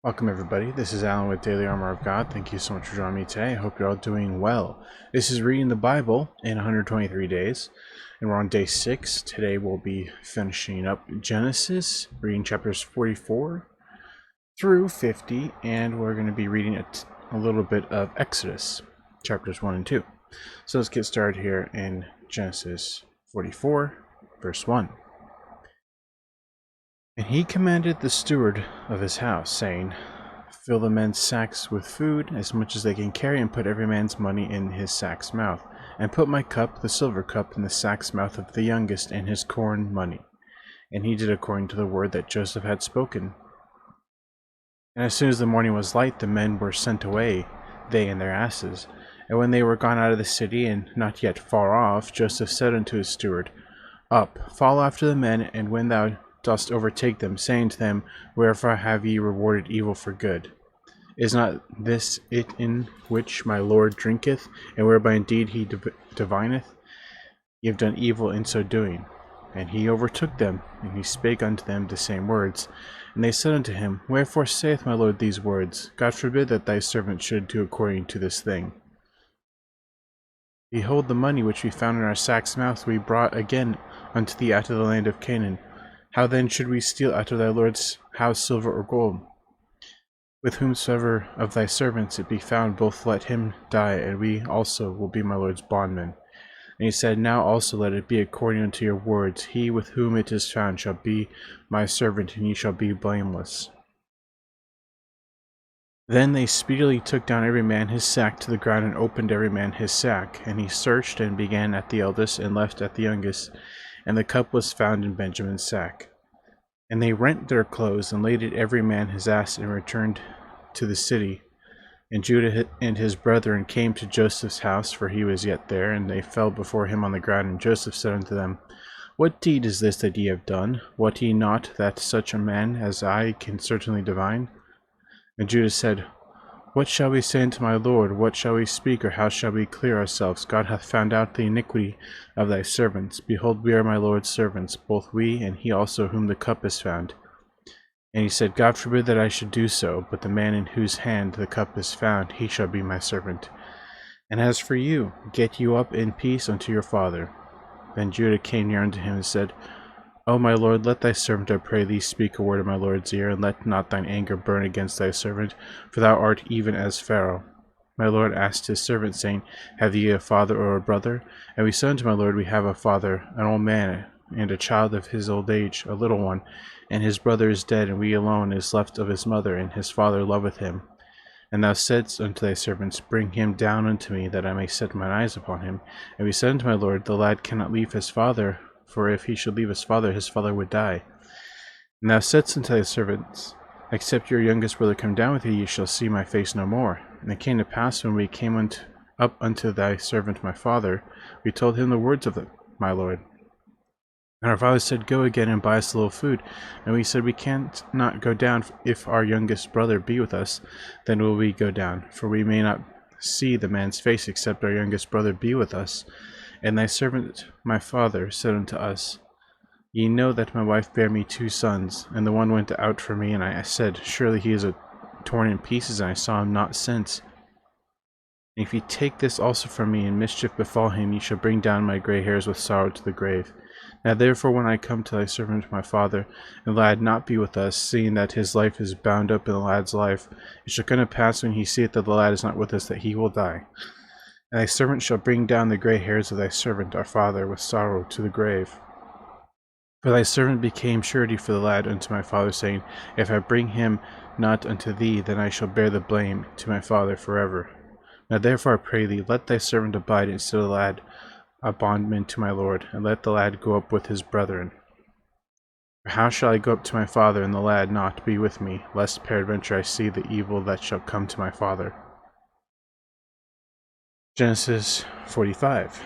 Welcome everybody, this is Alan with Daily Armor of God. Thank you so much for joining me today. I hope you're all doing well. This is Reading the Bible in 123 days, and we're on day 6. Today we'll be finishing up Genesis, reading chapters 44 through 50, and we're going to be reading a little bit of Exodus, chapters 1 and 2. So let's get started here in Genesis 44, verse 1. And he commanded the steward of his house, saying, Fill the men's sacks with food, as much as they can carry, and put every man's money in his sack's mouth. And put my cup, the silver cup, in the sack's mouth of the youngest, and his corn money. And he did according to the word that Joseph had spoken. And as soon as the morning was light, the men were sent away, they and their asses. And when they were gone out of the city, and not yet far off, Joseph said unto his steward, Up, follow after the men, and when thou dost overtake them, saying to them, Wherefore have ye rewarded evil for good? Is not this it in which my Lord drinketh, and whereby indeed he divineth? Ye have done evil in so doing. And he overtook them, and he spake unto them the same words. And they said unto him, Wherefore saith my Lord these words? God forbid that thy servant should do according to this thing. Behold, the money which we found in our sack's mouth we brought again unto thee out of the land of Canaan. How then should we steal out of thy Lord's house silver or gold? With whomsoever of thy servants it be found, both let him die, and we also will be my Lord's bondmen. And he said, Now also let it be according unto your words. He with whom it is found shall be my servant, and ye shall be blameless. Then they speedily took down every man his sack to the ground, and opened every man his sack. And he searched, and began at the eldest, and left at the youngest. And the cup was found in Benjamin's sack. And they rent their clothes, and laded every man his ass, and returned to the city. And Judah and his brethren came to Joseph's house, for he was yet there, and they fell before him on the ground. And Joseph said unto them, What deed is this that ye have done? Wot ye not that such a man as I can certainly divine? And Judah said, What shall we say unto my Lord? What shall we speak, or how shall we clear ourselves? God hath found out the iniquity of thy servants. Behold, we are my Lord's servants, both we and he also whom the cup is found. And he said, God forbid that I should do so, but the man in whose hand the cup is found, he shall be my servant. And as for you, get you up in peace unto your father. Then Judah came near unto him and said, O my Lord, let thy servant, I pray thee, speak a word in my Lord's ear, and let not thine anger burn against thy servant, for thou art even as Pharaoh. My Lord asked his servant, saying, Have ye a father or a brother? And we said unto my Lord, We have a father, an old man, and a child of his old age, a little one, and his brother is dead, and we alone is left of his mother, and his father loveth him. And thou saidst unto thy servants, Bring him down unto me, that I may set mine eyes upon him. And we said unto my Lord, The lad cannot leave his father, for if he should leave his father would die. And thou saidst unto thy servants, Except your youngest brother come down with thee, ye shall see my face no more. And it came to pass, when we came up unto thy servant my father, we told him the words of my Lord. And our father said, Go again and buy us a little food. And we said, We can't not go down. If our youngest brother be with us, then will we go down. For we may not see the man's face, except our youngest brother be with us. And thy servant my father said unto us, Ye know that my wife bare me 2 sons, and the one went out from me, and I said, Surely he is torn in pieces, and I saw him not since. And if ye take this also from me, and mischief befall him, ye shall bring down my gray hairs with sorrow to the grave. Now therefore, when I come to thy servant my father, and the lad not be with us, seeing that his life is bound up in the lad's life, it shall come to pass, when he seeth that the lad is not with us, that he will die. And thy servant shall bring down the gray hairs of thy servant our father with sorrow to the grave. For thy servant became surety for the lad unto my father, saying, If I bring him not unto thee, then I shall bear the blame to my father forever. Now therefore I pray thee, let thy servant abide instead of the lad, a bondman to my Lord, and let the lad go up with his brethren. For how shall I go up to my father, and the lad not be with me, lest peradventure I see the evil that shall come to my father? Genesis 45.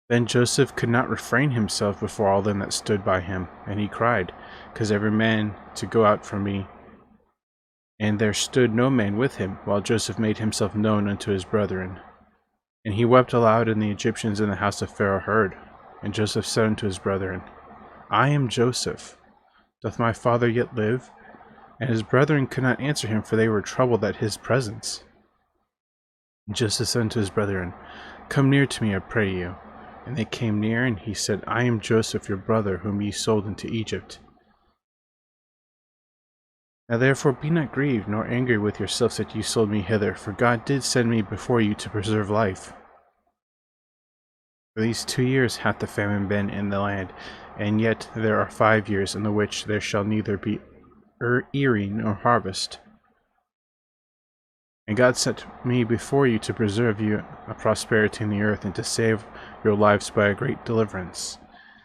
Then Joseph could not refrain himself before all them that stood by him, and he cried, Cause every man to go out from me. And there stood no man with him, while Joseph made himself known unto his brethren. And he wept aloud, and the Egyptians in the house of Pharaoh heard. And Joseph said unto his brethren, I am Joseph. Doth my father yet live? And his brethren could not answer him, for they were troubled at his presence. Joseph said unto his brethren, Come near to me, I pray you. And they came near, and he said, I am Joseph your brother, whom ye sold into Egypt. Now therefore be not grieved, nor angry with yourselves that ye sold me hither, for God did send me before you to preserve life. For these 2 years hath the famine been in the land, and yet there are 5 years in the which there shall neither be earing nor harvest. And God sent me before you to preserve you a prosperity in the earth, and to save your lives by a great deliverance.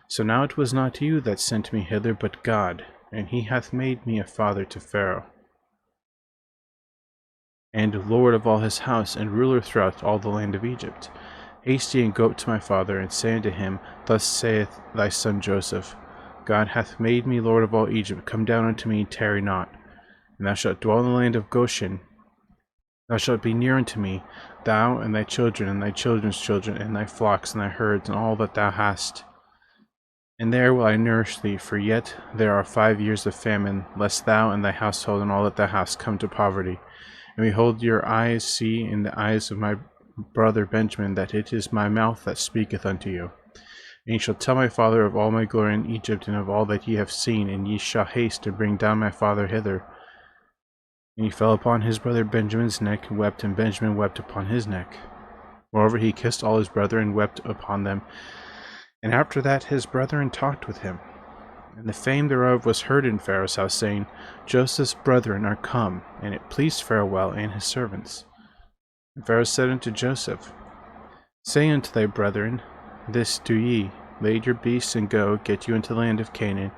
So now it was not you that sent me hither, but God, and he hath made me a father to Pharaoh, and lord of all his house, and ruler throughout all the land of Egypt. Haste ye and go up to my father, and say unto him, Thus saith thy son Joseph, God hath made me lord of all Egypt. Come down unto me, and tarry not. And thou shalt dwell in the land of Goshen. Thou shalt be near unto me, thou and thy children, and thy children's children, and thy flocks, and thy herds, and all that thou hast. And there will I nourish thee, for yet there are 5 years of famine, lest thou and thy household and all that thou hast come to poverty. And behold, your eyes see in the eyes of my brother Benjamin that it is my mouth that speaketh unto you. And ye shall tell my father of all my glory in Egypt, and of all that ye have seen, and ye shall haste to bring down my father hither. And he fell upon his brother Benjamin's neck, and wept, and Benjamin wept upon his neck. Moreover, he kissed all his brethren, and wept upon them. And after that his brethren talked with him. And the fame thereof was heard in Pharaoh's house, saying, Joseph's brethren are come. And it pleased Pharaoh well, and his servants. And Pharaoh said unto Joseph, Say unto thy brethren, This do ye, lade your beasts, and go, get you into the land of Canaan,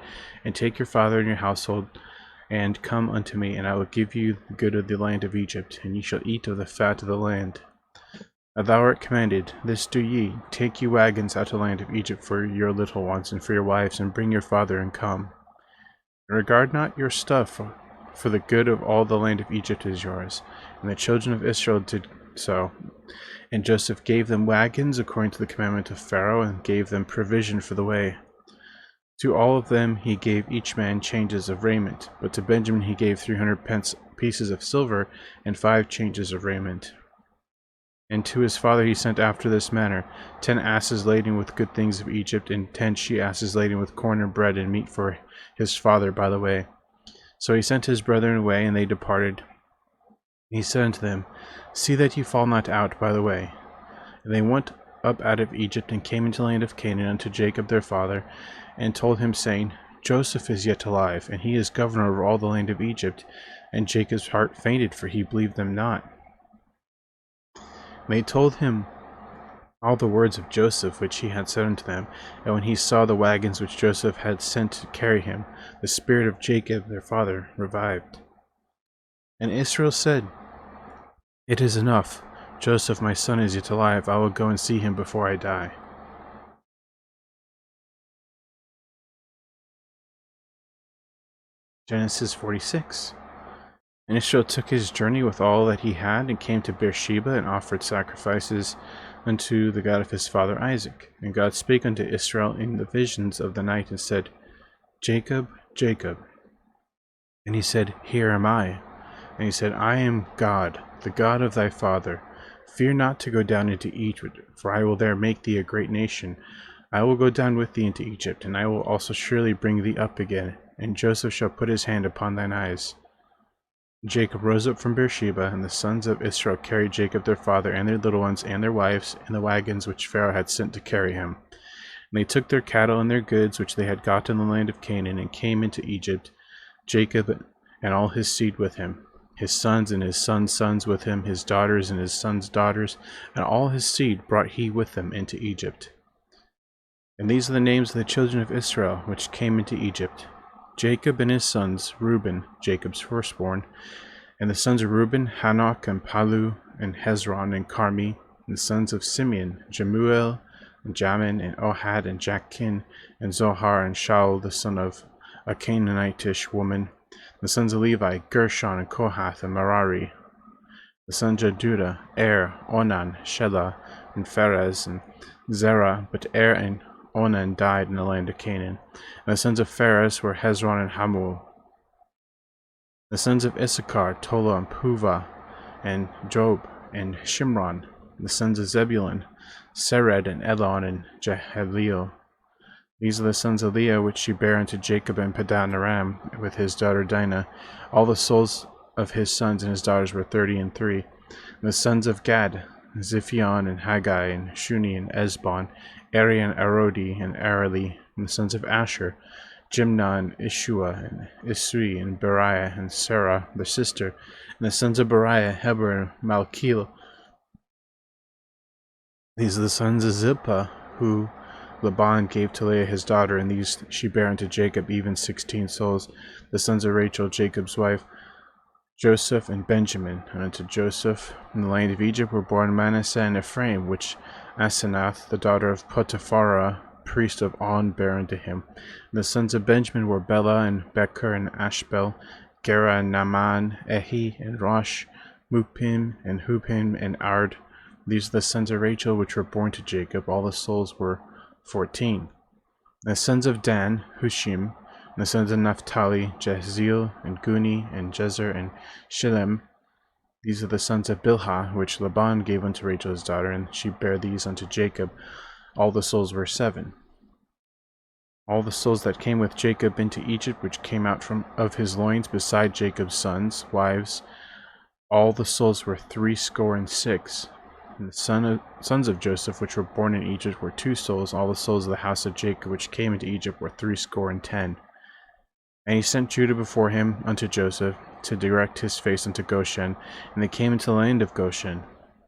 and take your father and your household, and come unto me, and I will give you the good of the land of Egypt, and ye shall eat of the fat of the land. Now thou art commanded, This do ye, take ye wagons out of the land of Egypt for your little ones, and for your wives, and bring your father, and come. And regard not your stuff, for the good of all the land of Egypt is yours. And the children of Israel did so. And Joseph gave them wagons according to the commandment of Pharaoh, and gave them provision for the way. To all of them he gave each man changes of raiment, but to Benjamin he gave 300 pieces of silver, and 5 changes of raiment. And to his father he sent after this manner, 10 asses laden with good things of Egypt, and 10 she-asses laden with corn and bread and meat for his father by the way. So he sent his brethren away, and they departed. He said unto them, See that ye fall not out by the way. And they went up out of Egypt, and came into the land of Canaan unto Jacob their father, and told him, saying, Joseph is yet alive, and he is governor over all the land of Egypt. And Jacob's heart fainted, for he believed them not. And they told him all the words of Joseph which he had said unto them. And when he saw the wagons which Joseph had sent to carry him, the spirit of Jacob their father revived. And Israel said, It is enough. Joseph my son is yet alive. I will go and see him before I die. Genesis 46. And Israel took his journey with all that he had, and came to Beersheba, and offered sacrifices unto the God of his father Isaac. And God spake unto Israel in the visions of the night, and said, Jacob, Jacob. And he said, Here am I. And he said, I am God, the God of thy father. Fear not to go down into Egypt, for I will there make thee a great nation. I will go down with thee into Egypt, and I will also surely bring thee up again, and Joseph shall put his hand upon thine eyes. Jacob rose up from Beersheba, and the sons of Israel carried Jacob their father, and their little ones, and their wives, in the wagons which Pharaoh had sent to carry him. And they took their cattle and their goods which they had got in the land of Canaan, and came into Egypt, Jacob and all his seed with him, his sons and his sons' sons with him, his daughters and his sons' daughters, and all his seed brought he with them into Egypt. And these are the names of the children of Israel which came into Egypt: Jacob and his sons, Reuben, Jacob's firstborn, and the sons of Reuben, Hanok, and Palu, and Hezron, and Carmi, and the sons of Simeon, Jemuel, and Jamin, and Ohad, and Jachin, and Zohar, and Shaul, the son of a Canaanitish woman, the sons of Levi, Gershon, and Kohath, and Merari, the sons of Judah, Onan, Shelah, and Pharez, and Zerah, but and Onan died in the land of Canaan. And the sons of Pharez were Hezron and Hamul. The sons of Issachar, Tola and Puvah, and Job, and Shimron. The sons of Zebulun, Sered, and Elon, and Jehaleel. These are the sons of Leah, which she bare unto Jacob in Padan Aram, with his daughter Dinah. All the souls of his sons and his daughters were 33. And the sons of Gad, Ziphion, and Haggai, and Shuni, and Esbon, Eri, and Arodi, and Areli. And the sons of Asher, Jimnah, and Ishua, and Isri, and Beriah, and Sarah, their sister. And the sons of Beriah, Heber, and Malkiel. These are the sons of Zilpah, who Laban gave to Leah his daughter, and these she bare unto Jacob, even 16 souls. The sons of Rachel, Jacob's wife, Joseph and Benjamin. And unto Joseph in the land of Egypt were born Manasseh and Ephraim, which Asenath, the daughter of Potipharah, priest of On, bare unto him. And the sons of Benjamin were Bela, and Becher, and Ashbel, Gera, and Naaman, Ehi, and Rosh, Mupim, and Hupim, and Ard. These are the sons of Rachel, which were born to Jacob. All the souls were 14. The sons of Dan, Hushim. And the sons of Naphtali, Jahzeel, and Guni, and Jezer, and Shillem. These are the sons of Bilhah, which Laban gave unto Rachel his daughter, and she bare these unto Jacob. All the souls were 7. All the souls that came with Jacob into Egypt, which came out of his loins, beside Jacob's sons, wives, all the souls were 66. And the sons of Joseph, which were born in Egypt, were 2 souls. All the souls of the house of Jacob, which came into Egypt, were 70. And he sent Judah before him unto Joseph, to direct his face unto Goshen. And they came into the land of Goshen.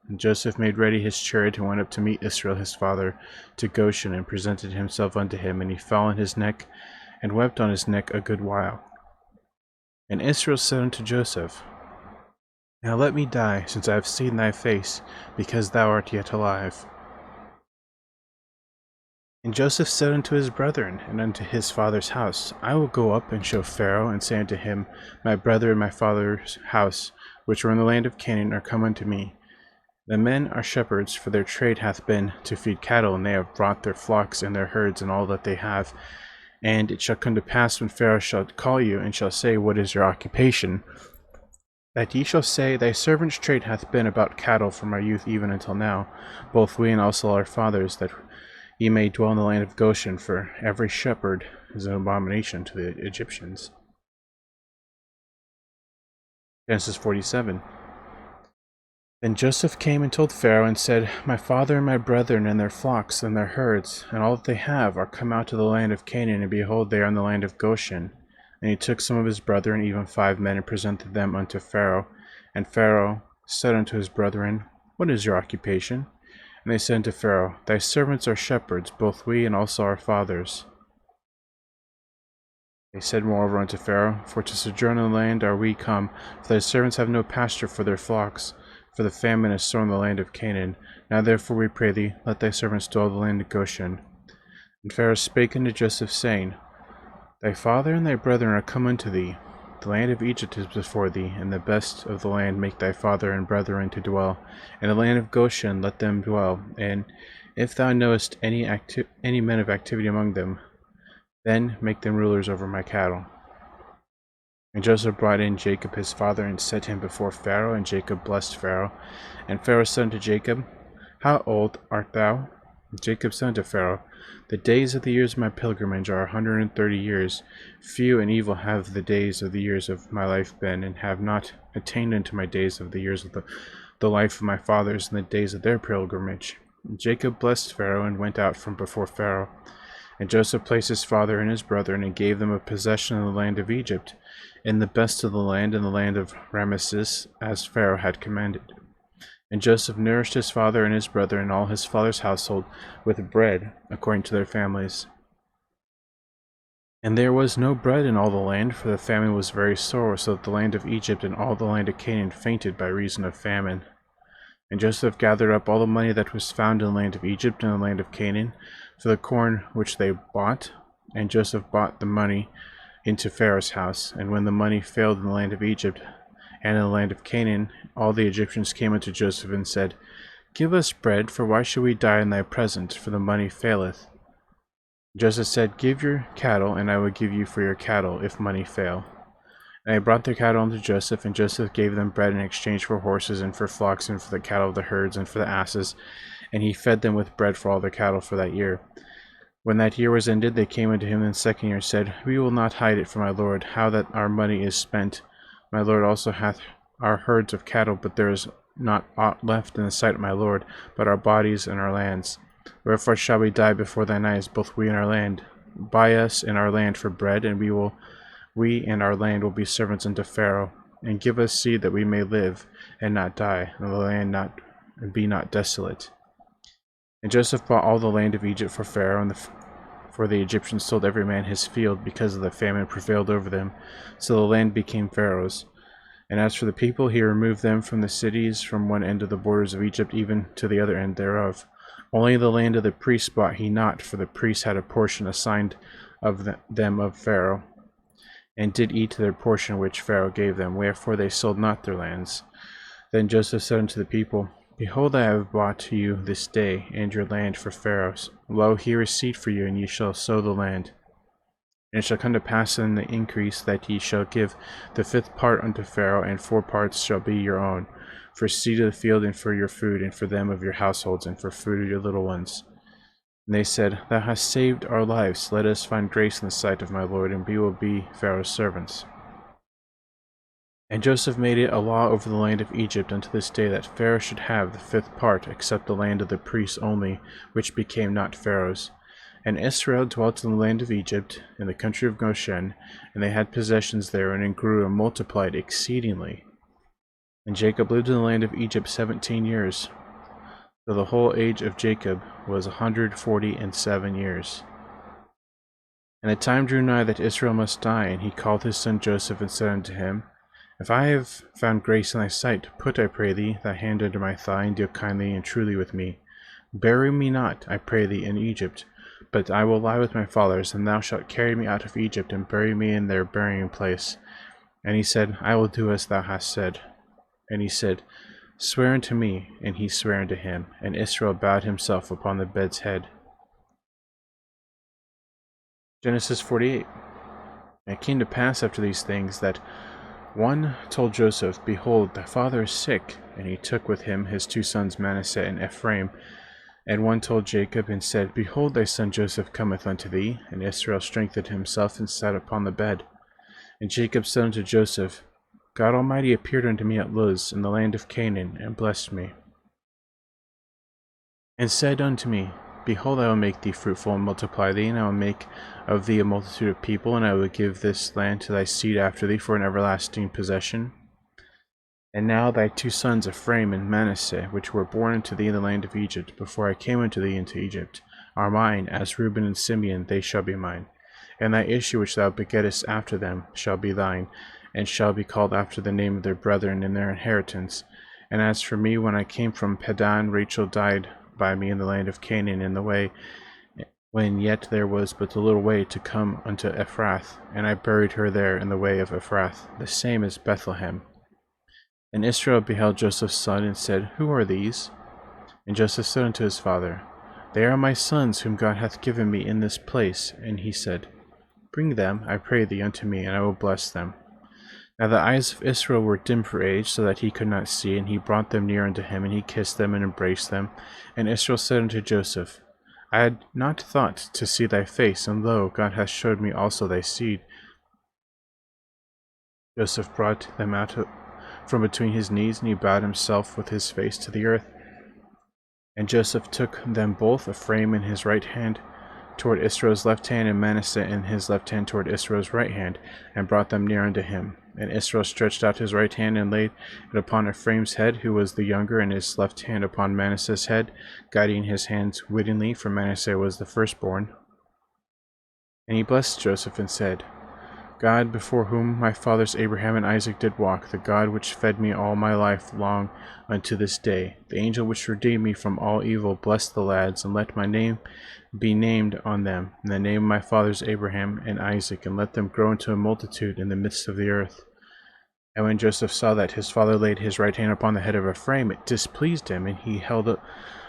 And Joseph made ready his chariot, and went up to meet Israel his father to Goshen, and presented himself unto him. And he fell on his neck, and wept on his neck a good while. And Israel said unto Joseph, Now let me die, since I have seen thy face, because thou art yet alive. And Joseph said unto his brethren, and unto his father's house, I will go up and show Pharaoh, and say unto him, My brother and my father's house, which were in the land of Canaan, are come unto me. The men are shepherds, for their trade hath been to feed cattle, and they have brought their flocks and their herds, and all that they have. And it shall come to pass, when Pharaoh shall call you, and shall say, What is your occupation? That ye shall say, Thy servant's trade hath been about cattle from our youth even until now, both we and also our fathers, that ye may dwell in the land of Goshen, for every shepherd is an abomination to the Egyptians. Genesis 47. Then Joseph came and told Pharaoh, and said, My father and my brethren and their flocks and their herds, and all that they have, are come out to the land of Canaan, and behold, they are in the land of Goshen. And he took some of his brethren, even 5 men, and presented them unto Pharaoh. And Pharaoh said unto his brethren, What is your occupation? And they said unto Pharaoh, Thy servants are shepherds, both we and also our fathers. They said moreover unto Pharaoh, For to sojourn in the land are we come, for thy servants have no pasture for their flocks, for the famine is sore in the land of Canaan. Now therefore we pray thee, let thy servants dwell in the land of Goshen. And Pharaoh spake unto Joseph, saying, Thy father and thy brethren are come unto thee. The land of Egypt is before thee, and the best of the land make thy father and brethren to dwell. In the land of Goshen let them dwell, and if thou knowest any men of activity among them, then make them rulers over my cattle. And Joseph brought in Jacob his father, and set him before Pharaoh, and Jacob blessed Pharaoh. And Pharaoh said unto Jacob, How old art thou? And Jacob said unto Pharaoh, The days of the years of my pilgrimage are 130 years. Few and evil have the days of the years of my life been, and have not attained unto my days of the years of the life of my fathers, and the days of their pilgrimage. And Jacob blessed Pharaoh, and went out from before Pharaoh. And Joseph placed his father and his brethren, and gave them a possession in the land of Egypt, in the best of the land, in the land of Ramesses, as Pharaoh had commanded. And Joseph nourished his father and his brethren and all his father's household with bread, according to their families. And there was no bread in all the land, for the famine was very sore, so that the land of Egypt and all the land of Canaan fainted by reason of famine. And Joseph gathered up all the money that was found in the land of Egypt and the land of Canaan, for the corn which they bought. And Joseph bought the money into Pharaoh's house. And when the money failed in the land of Egypt and in the land of Canaan, all the Egyptians came unto Joseph and said, Give us bread, for why should we die in thy presence? For the money faileth. Joseph said, Give your cattle, and I will give you for your cattle, if money fail. And they brought their cattle unto Joseph, and Joseph gave them bread in exchange for horses, and for flocks, and for the cattle of the herds, and for the asses. And he fed them with bread for all their cattle for that year. When that year was ended, they came unto him in the second year, and said, We will not hide it from my lord, how that our money is spent. My lord also hath our herds of cattle, but there is not aught left in the sight of my lord, but our bodies and our lands. Wherefore shall we die before thine eyes, both we and our land? Buy us and our land for bread, and we and our land will be servants unto Pharaoh, and give us seed that we may live and not die, and the land be not desolate. And Joseph bought all the land of Egypt for Pharaoh, for the Egyptians sold every man his field, because of the famine prevailed over them. So the land became Pharaoh's. And as for the people, he removed them from the cities, from one end of the borders of Egypt even to the other end thereof. Only the land of the priests bought he not, for the priests had a portion assigned of them of Pharaoh, and did eat their portion which Pharaoh gave them, wherefore they sold not their lands. Then Joseph said unto the people, Behold, I have bought you this day and your land for Pharaoh. Lo, here is seed for you, and ye shall sow the land. And it shall come to pass in the increase that ye shall give the fifth part unto Pharaoh, and 4 parts shall be your own, for seed of the field, and for your food, and for them of your households, and for food of your little ones. And they said, Thou hast saved our lives. Let us find grace in the sight of my lord, and we will be Pharaoh's servants. And Joseph made it a law over the land of Egypt unto this day, that Pharaoh should have the 5th part, except the land of the priests only, which became not Pharaoh's. And Israel dwelt in the land of Egypt, in the country of Goshen, and they had possessions therein, and grew and multiplied exceedingly. And Jacob lived in the land of Egypt 17 years, so the whole age of Jacob was 147 years. And the time drew nigh that Israel must die, and he called his son Joseph, and said unto him, If I have found grace in thy sight, put, I pray thee, thy hand under my thigh, and deal kindly and truly with me. Bury me not, I pray thee, in Egypt, but I will lie with my fathers, and thou shalt carry me out of Egypt, and bury me in their burying place. And he said, I will do as thou hast said. And he said, Swear unto me. And he sware unto him. And Israel bowed himself upon the bed's head. Genesis 48. And it came to pass after these things that one told Joseph, Behold, thy father is sick. And he took with him his 2 sons Manasseh and Ephraim. And one told Jacob, and said, Behold, thy son Joseph cometh unto thee. And Israel strengthened himself, and sat upon the bed. And Jacob said unto Joseph, God Almighty appeared unto me at Luz, in the land of Canaan, and blessed me. And said unto me, Behold, I will make thee fruitful, and multiply thee, and I will make of thee a multitude of people, and I will give this land to thy seed after thee for an everlasting possession. And now thy 2 sons Ephraim and Manasseh, which were born unto thee in the land of Egypt, before I came unto thee into Egypt, are mine, as Reuben and Simeon they shall be mine. And thy issue which thou begettest after them shall be thine, and shall be called after the name of their brethren in their inheritance. And as for me, when I came from Padan, Rachel died by me in the land of Canaan, in the way, when yet there was but a little way to come unto Ephrath, and I buried her there in the way of Ephrath, the same as Bethlehem. And Israel beheld Joseph's son, and said, Who are these? And Joseph said unto his father, They are my sons, whom God hath given me in this place. And he said, Bring them, I pray thee, unto me, and I will bless them. Now the eyes of Israel were dim for age, so that he could not see, and he brought them near unto him, and he kissed them and embraced them. And Israel said unto Joseph, I had not thought to see thy face, and lo, God hath showed me also thy seed. Joseph brought them out from between his knees, and he bowed himself with his face to the earth. And Joseph took them both, Ephraim in his right hand toward Israel's left hand, and Manasseh in his left hand toward Israel's right hand, and brought them near unto him. And Israel stretched out his right hand, and laid it upon Ephraim's head, who was the younger, and his left hand upon Manasseh's head, guiding his hands wittingly, for Manasseh was the firstborn. And he blessed Joseph, and said, God, before whom my fathers Abraham and Isaac did walk, the God which fed me all my life long unto this day, the angel which redeemed me from all evil, bless the lads, and let my name be named on them, in the name of my fathers Abraham and Isaac, and let them grow into a multitude in the midst of the earth. And when Joseph saw that his father laid his right hand upon the head of Ephraim, it displeased him, and he held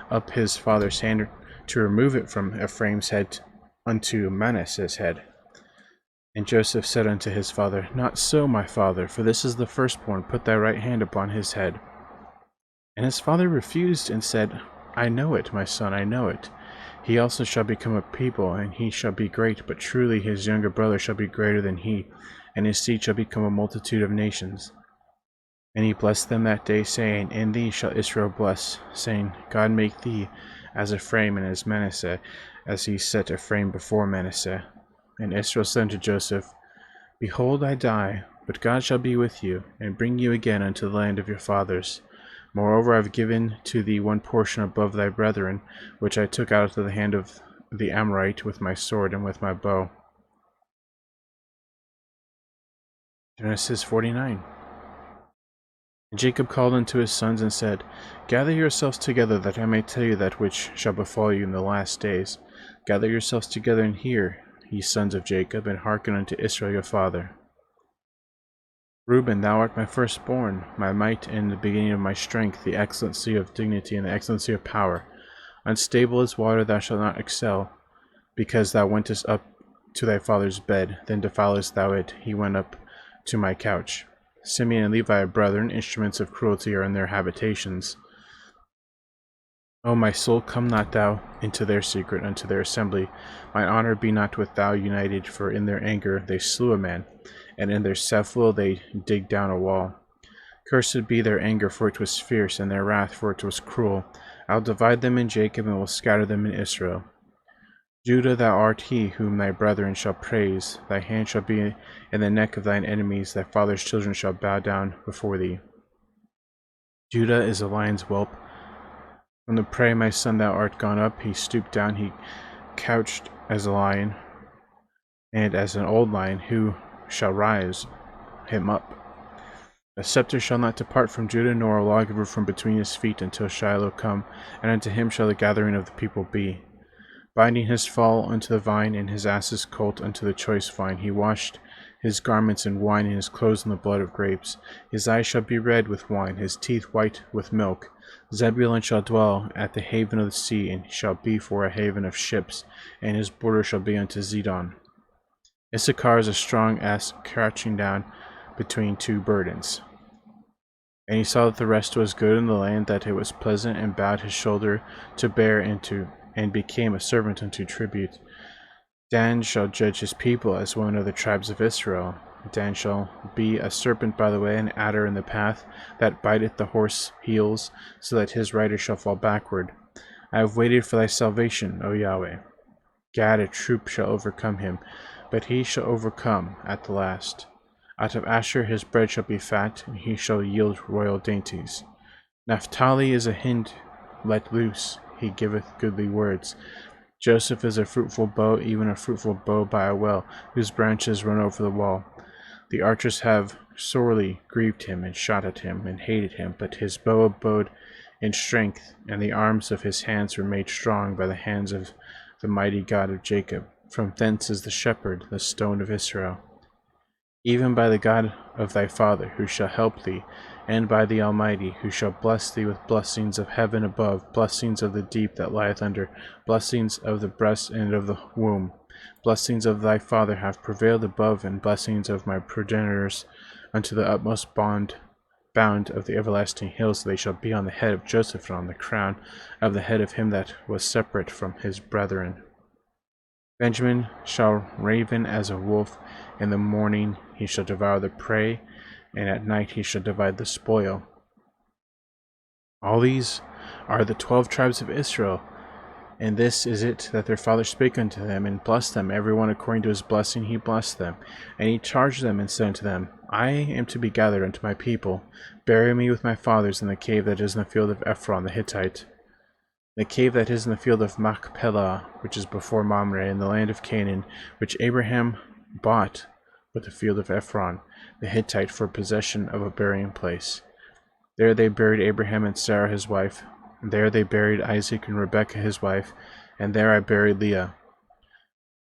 up his father's hand to remove it from Ephraim's head unto Manasseh's head. And Joseph said unto his father, Not so, my father, for this is the firstborn. Put thy right hand upon his head. And his father refused and said, I know it, my son, I know it. He also shall become a people, and he shall be great, but truly his younger brother shall be greater than he, and his seed shall become a multitude of nations. And he blessed them that day, saying, In thee shall Israel bless, saying, God make thee as Ephraim and as Manasseh, as he set Ephraim before Manasseh. And Israel said unto Joseph, Behold, I die, but God shall be with you, and bring you again unto the land of your fathers. Moreover, I have given to thee one portion above thy brethren, which I took out of the hand of the Amorite with my sword and with my bow. Genesis 49. And Jacob called unto his sons and said, Gather yourselves together, that I may tell you that which shall befall you in the last days. Gather yourselves together and hear, ye sons of Jacob, and hearken unto Israel your father. Reuben, thou art my firstborn, my might and the beginning of my strength, the excellency of dignity and the excellency of power. Unstable as water thou shalt not excel, because thou wentest up to thy father's bed, then defilest thou it. He went up to my couch. Simeon and Levi are brethren, instruments of cruelty are in their habitations. O my soul, come not thou into their secret, unto their assembly. Mine honor be not with thou united, for in their anger they slew a man, and in their self-will they digged down a wall. Cursed be their anger, for it was fierce, and their wrath, for it was cruel. I'll divide them in Jacob, and will scatter them in Israel. Judah, thou art he whom thy brethren shall praise. Thy hand shall be in the neck of thine enemies. Thy father's children shall bow down before thee. Judah is a lion's whelp. From the prey, my son, thou art gone up. He stooped down, he couched as a lion, and as an old lion, who shall rise him up? A scepter shall not depart from Judah, nor a lawgiver from between his feet, until Shiloh come, and unto him shall the gathering of the people be. Binding his fall unto the vine, and his ass's colt unto the choice vine, he washed his garments in wine, and his clothes in the blood of grapes. His eyes shall be red with wine, his teeth white with milk. Zebulun shall dwell at the haven of the sea, and shall be for a haven of ships, and his border shall be unto Zidon. Issachar is a strong ass crouching down between two burdens. And he saw that the rest was good in the land, that it was pleasant, and bowed his shoulder to bear into, and became a servant unto tribute. Dan shall judge his people as one of the tribes of Israel. Dan shall be a serpent by the way, an adder in the path, that biteth the horse heels, so that his rider shall fall backward. I have waited for thy salvation, O Yahweh. Gad, a troop shall overcome him, but he shall overcome at the last. Out of Asher his bread shall be fat, and he shall yield royal dainties. Naphtali is a hind let loose, he giveth goodly words. Joseph is a fruitful bow, even a fruitful bow by a well, whose branches run over the wall. The archers have sorely grieved him, and shot at him, and hated him, but his bow abode in strength, and the arms of his hands were made strong by the hands of the mighty God of Jacob. From thence is the shepherd, the stone of Israel. Even by the God of thy father, who shall help thee, and by the Almighty, who shall bless thee with blessings of heaven above, blessings of the deep that lieth under, blessings of the breast and of the womb. Blessings of thy father have prevailed above, and blessings of my progenitors unto the utmost bound of the everlasting hills. They shall be on the head of Joseph, and on the crown of the head of him that was separate from his brethren. Benjamin shall raven as a wolf. In the morning he shall devour the prey, and at night he shall divide the spoil. All these are the 12 tribes of Israel, and this is it that their father spake unto them, and blessed them, every one according to his blessing he blessed them. And he charged them, and said unto them, I am to be gathered unto my people. Bury me with my fathers in the cave that is in the field of Ephron the Hittite, the cave that is in the field of Machpelah, which is before Mamre, in the land of Canaan, which Abraham bought with the field of Ephron the Hittite for possession of a burying place. There they buried Abraham and Sarah his wife, and there they buried Isaac and Rebekah his wife, and there I buried Leah.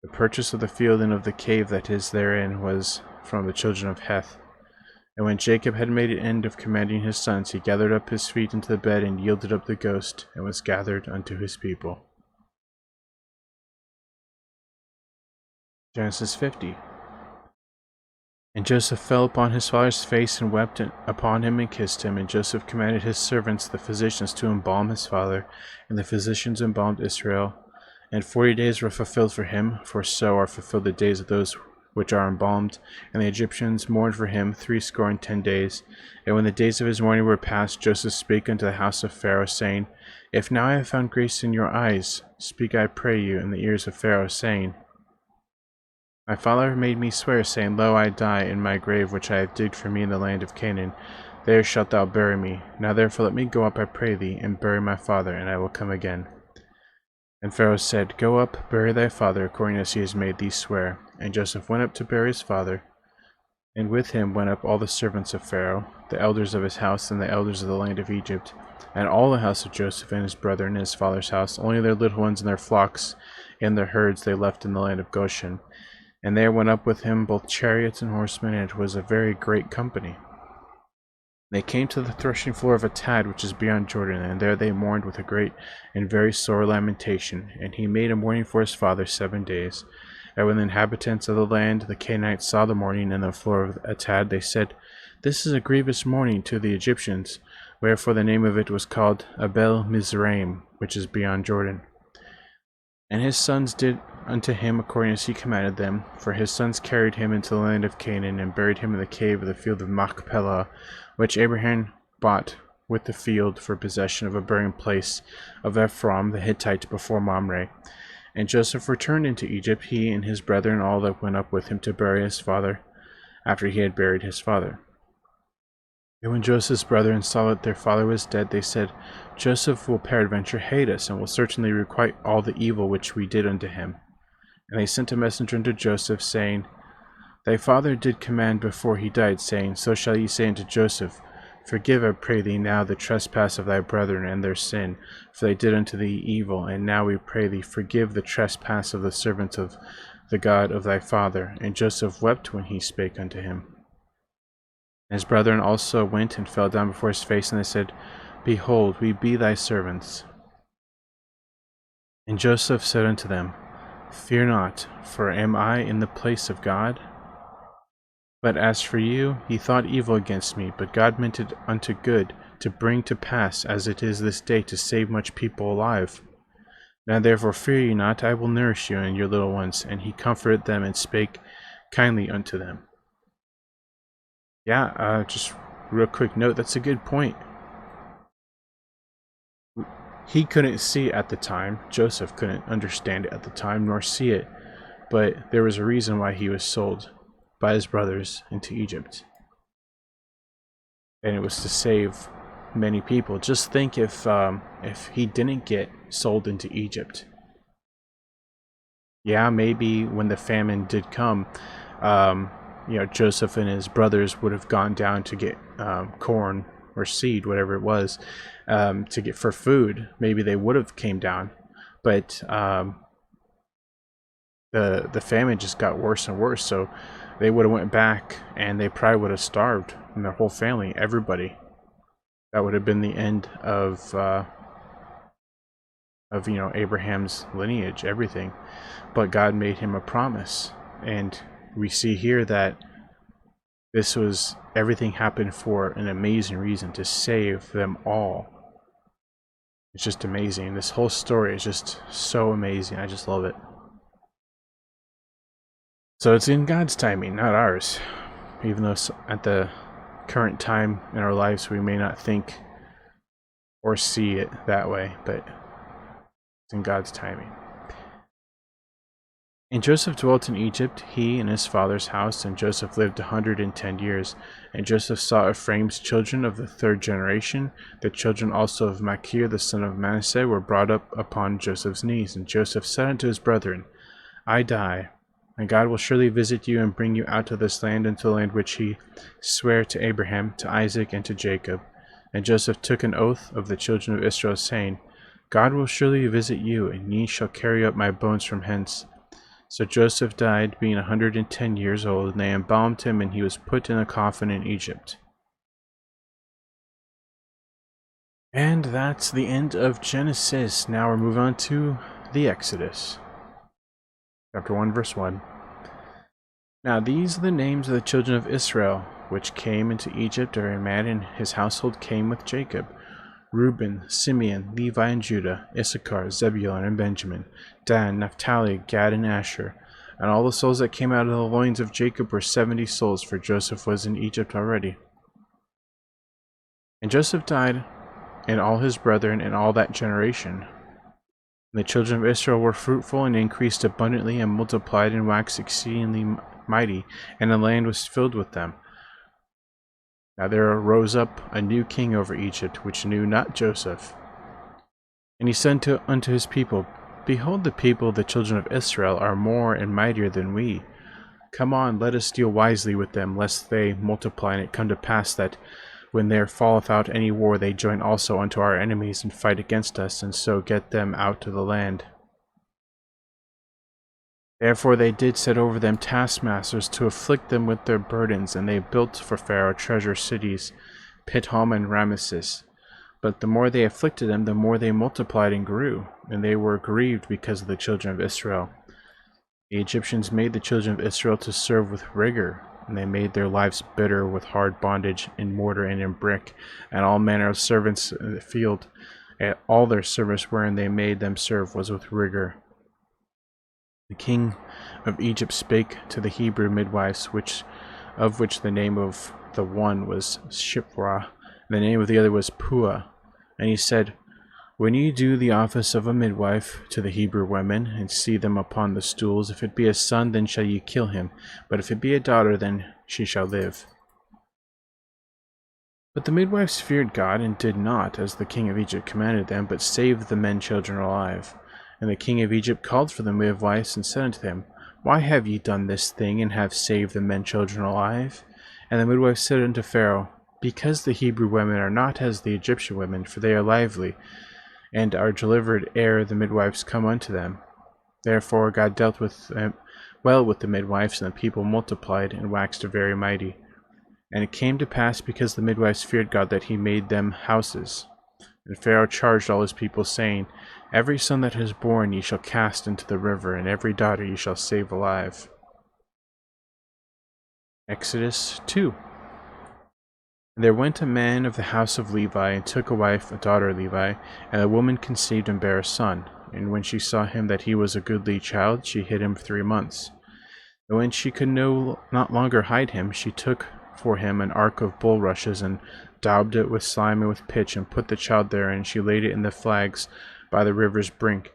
The purchase of the field and of the cave that is therein was from the children of Heth. And when Jacob had made an end of commanding his sons, he gathered up his feet into the bed, and yielded up the ghost, and was gathered unto his people. Genesis 50. And Joseph fell upon his father's face and wept upon him and kissed him. And Joseph commanded his servants, the physicians, to embalm his father. And the physicians embalmed Israel. And 40 days were fulfilled for him, for so are fulfilled the days of those which are embalmed. And the Egyptians mourned for him 60 days. And when the days of his mourning were past, Joseph spake unto the house of Pharaoh, saying, If now I have found grace in your eyes, speak, I pray you, in the ears of Pharaoh, saying, My father made me swear, saying, Lo, I die in my grave which I have digged for me in the land of Canaan. There shalt thou bury me. Now therefore let me go up, I pray thee, and bury my father, and I will come again. And Pharaoh said, Go up, bury thy father, according as he has made thee swear. And Joseph went up to bury his father, and with him went up all the servants of Pharaoh, the elders of his house, and the elders of the land of Egypt, and all the house of Joseph and his brethren and his father's house. Only their little ones and their flocks and their herds they left in the land of Goshen. And there went up with him both chariots and horsemen, and it was a very great company. They came to the threshing floor of Atad, which is beyond Jordan, and there they mourned with a great and very sore lamentation. And he made a mourning for his father 7 days. And when the inhabitants of the land, the Canaanites, saw the mourning in the floor of Atad, they said, This is a grievous mourning to the Egyptians. Wherefore the name of it was called Abel Mizraim, which is beyond Jordan. And his sons did unto him according as he commanded them, for his sons carried him into the land of Canaan, and buried him in the cave of the field of Machpelah, which Abraham bought with the field for possession of a burying place of Ephraim the Hittite before Mamre. And Joseph returned into Egypt, he and his brethren, all that went up with him to bury his father, after he had buried his father. And when Joseph's brethren saw that their father was dead, they said, Joseph will peradventure hate us, and will certainly requite all the evil which we did unto him. And they sent a messenger unto Joseph, saying, Thy father did command before he died, saying, So shall ye say unto Joseph, Forgive, I pray thee, now the trespass of thy brethren and their sin, for they did unto thee evil. And now we pray thee, forgive the trespass of the servants of the God of thy father. And Joseph wept when he spake unto him. His brethren also went and fell down before his face, and they said, Behold, we be thy servants. And Joseph said unto them, Fear not, for am I in the place of God? But as for you, ye thought evil against me, but God meant it unto good, to bring to pass, as it is this day, to save much people alive. Now therefore fear ye not, I will nourish you and your little ones. And he comforted them and spake kindly unto them. Yeah, just real quick note, that's a good point. He couldn't see it at the time. Joseph couldn't understand it at the time, nor see it. But there was a reason why he was sold by his brothers into Egypt. And it was to save many people. Just think if he didn't get sold into Egypt. Yeah, maybe when the famine did come, Joseph and his brothers would have gone down to get corn or seed, whatever it was, to get for food. Maybe they would have came down, but the famine just got worse and worse. So they would have went back, and they probably would have starved, and their whole family, everybody. That would have been the end of Abraham's lineage, everything. But God made him a promise, and we see here that everything happened for an amazing reason, to save them all. It's just amazing. This whole story is just so amazing. I just love it. So it's in God's timing, not ours. Even though at the current time in our lives we may not think or see it that way, but it's in God's timing. And Joseph dwelt in Egypt, he and his father's house, and Joseph lived 110 years. And Joseph saw Ephraim's children of the third generation. The children also of Machir, the son of Manasseh, were brought up upon Joseph's knees. And Joseph said unto his brethren, I die, and God will surely visit you and bring you out of this land into the land which he sware to Abraham, to Isaac, and to Jacob. And Joseph took an oath of the children of Israel, saying, God will surely visit you, and ye shall carry up my bones from hence. So Joseph died, being 110 years old, and they embalmed him, and he was put in a coffin in Egypt. And that's the end of Genesis. Now we're moving on to the Exodus. Chapter 1, verse 1. Now these are the names of the children of Israel, which came into Egypt. Every man in his household came with Jacob: Reuben, Simeon, Levi and Judah, Issachar, Zebulun and Benjamin, Dan, Naphtali, Gad and Asher. And all the souls that came out of the loins of Jacob were 70 souls, for Joseph was in Egypt already. And Joseph died, and all his brethren, and all that generation. And the children of Israel were fruitful, and increased abundantly, and multiplied, and waxed exceedingly mighty, and the land was filled with them. Now there arose up a new king over Egypt, which knew not Joseph. And he said unto his people, Behold, the people of the children of Israel are more and mightier than we. Come on, let us deal wisely with them, lest they multiply, and it come to pass that when there falleth out any war, they join also unto our enemies, and fight against us, and so get them out of the land. Therefore they did set over them taskmasters to afflict them with their burdens, and they built for Pharaoh treasure cities, Pithom and Rameses. But the more they afflicted them, the more they multiplied and grew, and they were grieved because of the children of Israel. The Egyptians made the children of Israel to serve with rigor, and they made their lives bitter with hard bondage in mortar and in brick, and all manner of servants in the field. And all their service wherein they made them serve was with rigor. The king of Egypt spake to the Hebrew midwives, of which the name of the one was Shiphrah, and the name of the other was Puah. And he said, When ye do the office of a midwife to the Hebrew women, and see them upon the stools, if it be a son, then shall ye kill him, but if it be a daughter, then she shall live. But the midwives feared God, and did not as the king of Egypt commanded them, but saved the men children alive. And the king of Egypt called for the midwives, and said unto them, Why have ye done this thing, and have saved the men children alive? And the midwives said unto Pharaoh, Because the Hebrew women are not as the Egyptian women, for they are lively, and are delivered ere the midwives come unto them. Therefore God dealt with them well with the midwives, and the people multiplied, and waxed very mighty. And it came to pass, because the midwives feared God, that he made them houses. And Pharaoh charged all his people, saying, Every son that is born ye shall cast into the river, and every daughter ye shall save alive. Exodus 2. And there went a man of the house of Levi, and took a wife, a daughter of Levi, and the woman conceived and bare a son. And when she saw him that he was a goodly child, she hid him 3 months. And when she could not longer hide him, she took for him an ark of bulrushes, and daubed it with slime and with pitch, and put the child therein, and she laid it in the flags by the river's brink.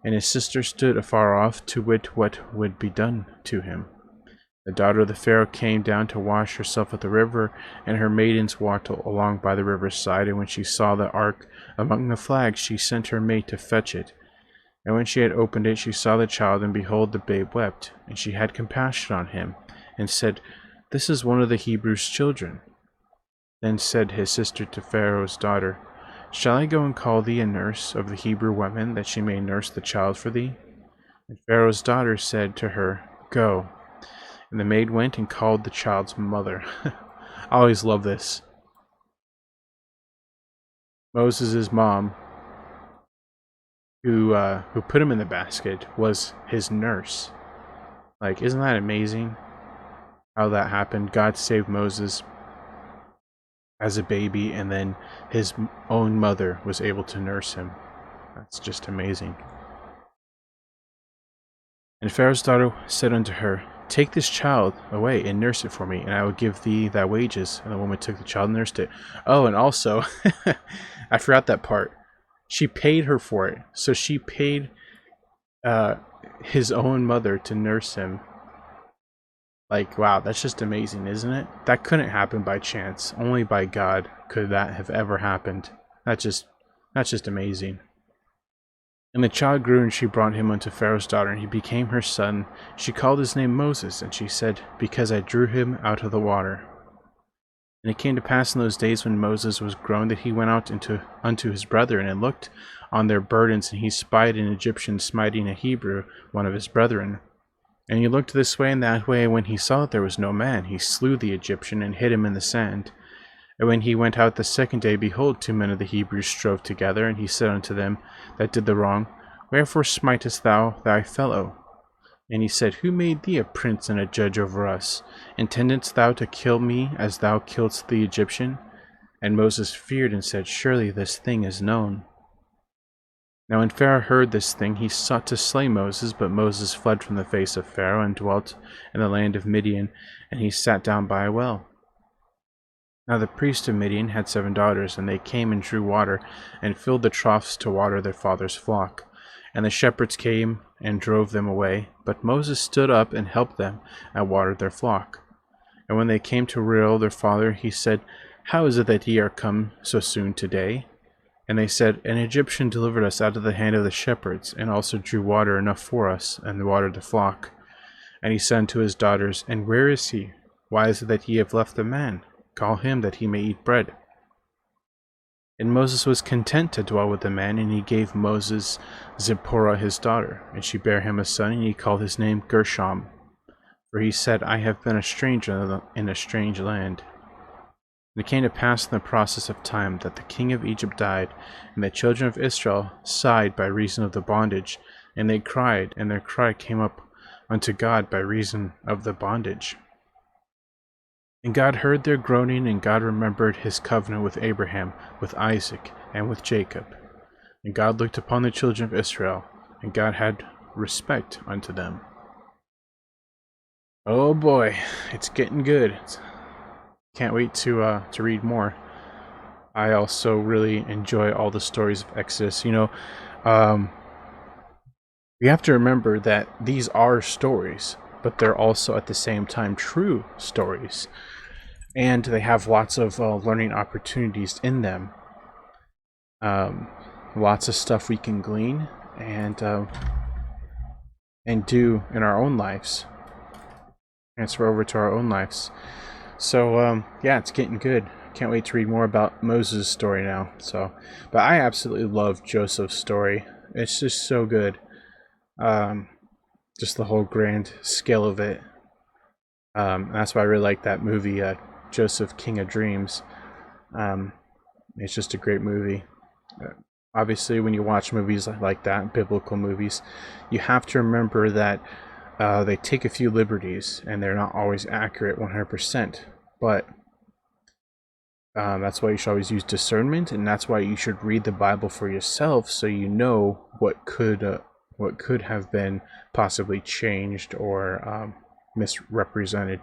And his sister stood afar off, to wit what would be done to him. The daughter of the Pharaoh came down to wash herself at the river, and her maidens walked along by the river's side. And when she saw the ark among the flags, she sent her maid to fetch it. And when she had opened it, she saw the child, and behold, the babe wept. And she had compassion on him, and said, This is one of the Hebrews' children. Then said his sister to Pharaoh's daughter, Shall I go and call thee a nurse of the Hebrew women, that she may nurse the child for thee? And Pharaoh's daughter said to her, Go. And the maid went and called the child's mother. I always love this. Moses' mom, who put him in the basket, was his nurse. Like, isn't that amazing how that happened? God saved Moses as a baby, and then his own mother was able to nurse him. That's just amazing. And Pharaoh's daughter said unto her, Take this child away and nurse it for me, and I will give thee thy wages. And the woman took the child and nursed it. Oh, and also, I forgot that part. She paid her for it. So she paid his own mother to nurse him. Like, wow, that's just amazing, isn't it? That couldn't happen by chance. Only by God could that have ever happened. That's just amazing. And the child grew, and she brought him unto Pharaoh's daughter, and he became her son. She called his name Moses, and she said, Because I drew him out of the water. And it came to pass in those days, when Moses was grown, that he went out unto his brethren, and looked on their burdens, and he spied an Egyptian smiting a Hebrew, one of his brethren. And he looked this way and that way, and when he saw that there was no man, he slew the Egyptian, and hid him in the sand. And when he went out the second day, behold, 2 men of the Hebrews strove together, and he said unto them that did the wrong, Wherefore smitest thou thy fellow? And he said, Who made thee a prince and a judge over us? Intendest thou to kill me as thou killedst the Egyptian? And Moses feared and said, Surely this thing is known. Now when Pharaoh heard this thing, he sought to slay Moses, but Moses fled from the face of Pharaoh and dwelt in the land of Midian, and he sat down by a well. Now the priest of Midian had 7 daughters, and they came and drew water, and filled the troughs to water their father's flock. And the shepherds came and drove them away, but Moses stood up and helped them, and watered their flock. And when they came to Reuel their father, he said, How is it that ye are come so soon today? And they said, An Egyptian delivered us out of the hand of the shepherds, and also drew water enough for us, and watered the flock. And he said unto his daughters, And where is he? Why is it that ye have left the man? Call him, that he may eat bread. And Moses was content to dwell with the man, and he gave Moses Zipporah his daughter, and she bare him a son, and he called his name Gershom. For he said, I have been a stranger in a strange land. And it came to pass in the process of time that the king of Egypt died, and the children of Israel sighed by reason of the bondage, and they cried, and their cry came up unto God by reason of the bondage. And God heard their groaning, and God remembered his covenant with Abraham, with Isaac, and with Jacob. And God looked upon the children of Israel, and God had respect unto them. Oh boy, it's getting good. Can't wait to read more. I also really enjoy all the stories of Exodus. You know, we have to remember that these are stories, but they're also at the same time true stories. And they have lots of learning opportunities in them. Lots of stuff we can glean and do in our own lives. Transfer over to our own lives. So yeah, it's getting good. Can't wait to read more about Moses' story now. But I absolutely love Joseph's story. It's just so good. Just the whole grand scale of it. That's why I really like that movie, Joseph, King of Dreams. It's just a great movie. Obviously, when you watch movies like that, biblical movies, you have to remember that they take a few liberties, and they're not always accurate 100%. But that's why you should always use discernment, and that's why you should read the Bible for yourself, so you know what could have been possibly changed or misrepresented.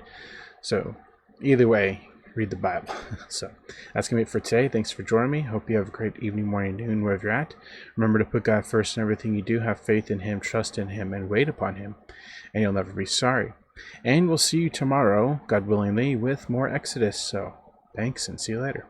So either way, read the Bible. So that's gonna be it for today. Thanks for joining me. Hope you have a great evening, morning, noon, wherever you're at. Remember to put God first in everything you do. Have faith in him, trust in him, and wait upon him, and you'll never be sorry. And we'll see you tomorrow, God willingly, with more Exodus. So thanks, and see you later.